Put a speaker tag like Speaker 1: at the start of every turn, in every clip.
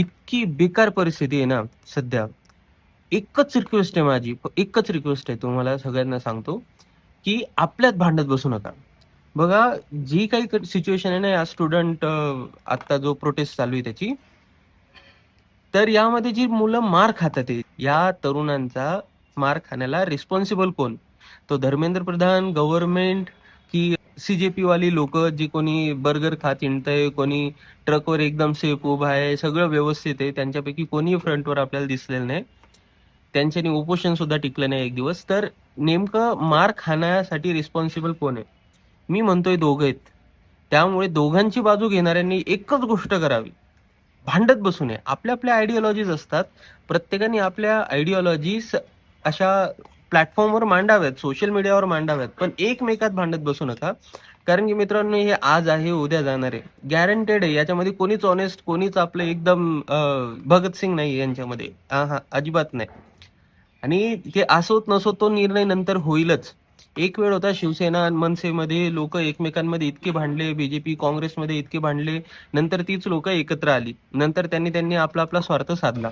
Speaker 1: इतकी बेकार परिस्थिती आहे ना सध्या. एकच रिक्वेस्ट आहे माझी, एकच रिक्वेस्ट आहे तुम्हाला सगळ्यांना सांगतो, की आपल्यात भांडत बसू नका. बघा, जी काही सिच्युएशन आहे ना, या स्टुडंट आता जो प्रोटेस्ट चालू आहे त्याची, तर यामध्ये जी मुलं मार खातात आहे, या तरुणांचा मार खाण्याला रिस्पॉन्सिबल कोण? तो धर्मेंद्र प्रधान, गव्हर्नमेंट की सीजेपी वाली लोक, जी कोणी बर्गर खात हिंडतंय, कोणी ट्रकवर एकदम सेफ उभा आहे, सगळं व्यवस्थित आहे, त्यांच्यापैकी कोणीही फ्रंटवर आपल्याला दिसलेलं नाही. त्यांच्यानी उपोषण सुद्धा टिकलं नाही एक दिवस. तर नेमकं मार खाण्यासाठी रिस्पॉन्सिबल कोण आहे? मी म्हणतोय दोघं आहेत. त्यामुळे दोघांची बाजू घेणाऱ्यांनी एकच गोष्ट करावी, भांडत बसू नये. आपल्या आपल्या आयडिओलॉजीज असतात. प्रत्येकाने आपल्या आयडिओलॉजीज अशा प्लॅटफॉर्मवर मांडाव्यात, सोशल मीडियावर मांडाव्यात, पण एकमेकात भांडत बसू नका. कारण की मित्रांनो, हे आज आहे उद्या जाणार आहे, गॅरंटेड आहे. याच्यामध्ये कोणीच ऑनेस्ट, कोणीच आपलं एकदम भगतसिंग नाही यांच्यामध्ये. हा, अजिबात नाही. आणि ते असोत नसोत तो निर्णय नंतर होईलच. एक वेळ होता शिवसेना आणि मनसेमध्ये लोक एकमेकांमध्ये इतके भांडले, बीजेपी काँग्रेसमध्ये इतके भांडले, नंतर तीच लोक एकत्र आली, नंतर त्यांनी त्यांनी आपला आपला स्वार्थ साधला.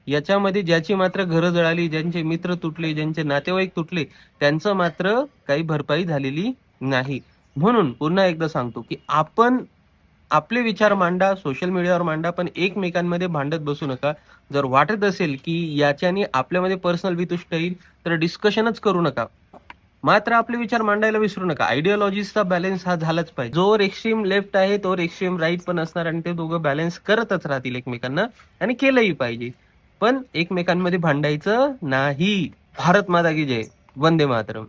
Speaker 1: याच्यामध्ये ज्याची मात्र घरं जळाली, ज्यांचे मित्र तुटले, ज्यांचे नातेवाईक तुटले, त्यांचं मात्र काही भरपाई झालेली नाही. म्हणून पुन्हा एकदा सांगतो, की आपण आपले विचार मांडा, सोशल मीडियावर मांडा, पण एकमेकांमध्ये भांडत बसू नका. जर वाटत असेल की याच्याने आपल्यामध्ये पर्सनल वितुष्ट येईल, तर डिस्कशनच करू नका. मात्र आपले विचार मांडायला विसरू नका. आयडिओलॉजीचा बॅलन्स हा झालाच पाहिजे. जोर एक्स्ट्रीम लेफ्ट आहे तोवर एक्स्ट्रीम राईट पण असणार, आणि ते दोघं बॅलन्स करतच राहतील एकमेकांना, आणि केलंही पाहिजे. पण एकमेकांमध्ये भांडायचं नाही. भारत माता की जय. वंदे मातरम.